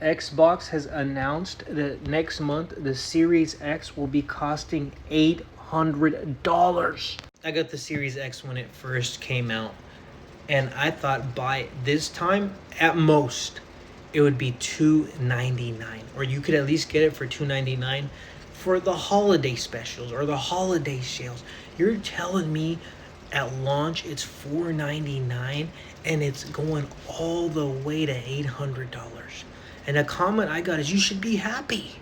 Xbox has announced that next month the Series X will be costing $800. I got the Series X when it first came out, and I thought by this time, at most, it would be $299, or you could at least get it for $299 for the holiday specials or the holiday sales. You're telling me at launch it's $499 and it's going all the way to $800. And a comment I got is, you should be happy.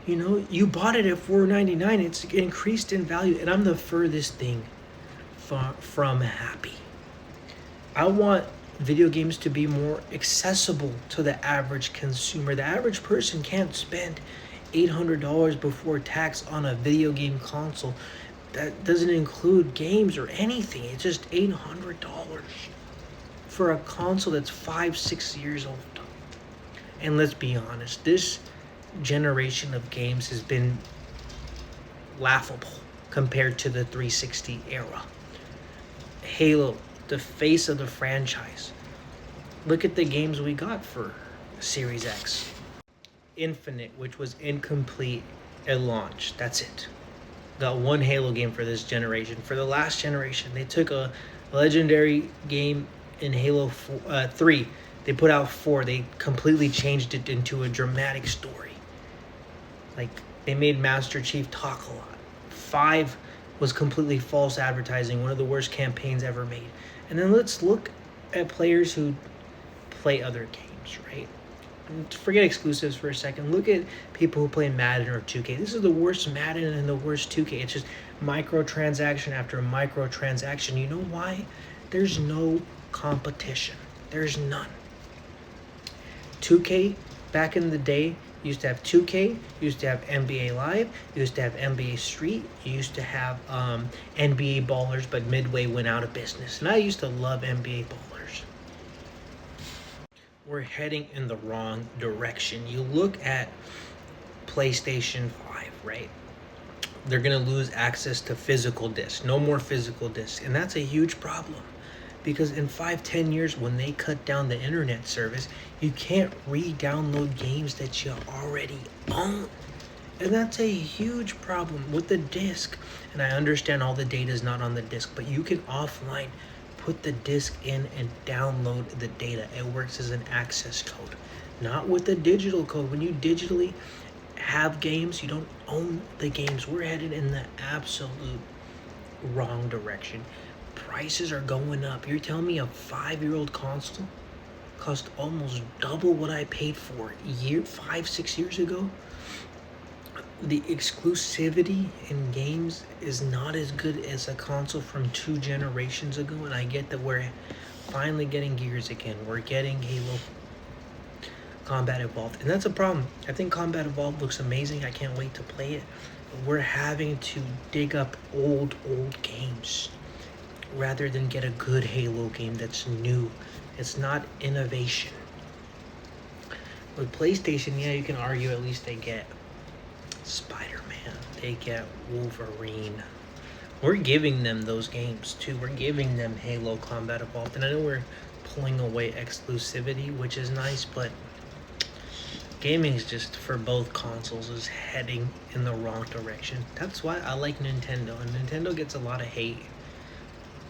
You know, you bought it at $499. It's increased in value, and I'm the furthest thing from happy. I want video games to be more accessible to the average consumer. The average person can't spend $800 before tax on a video game console. That doesn't include games or anything. It's just $800 for a console that's 5-6 years old. And let's be honest, this generation of games has been laughable compared to the 360 era. Halo, the face of the franchise. Look at the games we got for Series X. Infinite, which was incomplete at launch. That's it. Got one Halo game for this generation. For the last generation, they took a legendary game in Halo 3. They put out 4. They completely changed it into a dramatic story. Like, they made Master Chief talk a lot. 5 was completely false advertising, one of the worst campaigns ever made. And then let's look at players who play other games, right? And forget exclusives for a second. Look at people who play Madden or 2K. This is the worst Madden and the worst 2K. It's just microtransaction after microtransaction. You know why? There's no competition. There's none. 2K, back in the day, used to have 2K, used to have NBA Live, used to have NBA Street, you used to have NBA Ballers, but Midway went out of business. And I used to love NBA Ballers. We're heading in the wrong direction. You look at PlayStation 5, right? They're going to lose access to physical discs. No more physical discs. And that's a huge problem. Because in 5-10 years, when they cut down the internet service, you can't re-download games that you already own. And that's a huge problem with the disc. And I understand all the data is not on the disc, but you can offline put the disc in and download the data. It works as an access code, not with the digital code. When you digitally have games, you don't own the games. We're headed in the absolute wrong direction. Prices are going up. You're telling me a 5-year-old console cost almost double what I paid for 5-6 years ago? The exclusivity in games is not as good as a console from 2 generations ago, and I get that we're finally getting Gears again. We're getting Halo Combat Evolved, and that's a problem. I think Combat Evolved looks amazing. I can't wait to play it. But we're having to dig up old games rather than get a good Halo game that's new. It's not innovation. With PlayStation, yeah, you can argue at least they get Spider-Man, they get Wolverine. We're giving them those games too. We're giving them Halo Combat Evolved, and I know we're pulling away exclusivity, which is nice, but gaming is just, for both consoles, is heading in the wrong direction. That's why I like Nintendo, and Nintendo gets a lot of hate.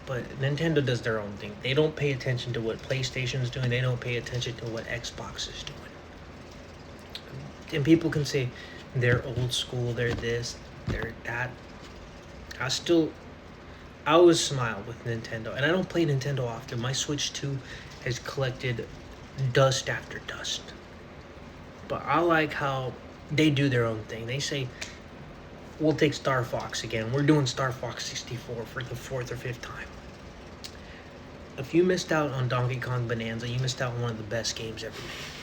But Nintendo does their own thing. They don't pay attention to what PlayStation's doing. They don't pay attention to what Xbox is doing. And people can say they're old school, they're this, they're that. I always smile with Nintendo. And I don't play Nintendo often. My Switch 2 has collected dust after dust. But I like how they do their own thing. They say, we'll take Star Fox again. We're doing Star Fox 64 for the 4th or 5th time. If you missed out on Donkey Kong Bonanza, you missed out on one of the best games ever made.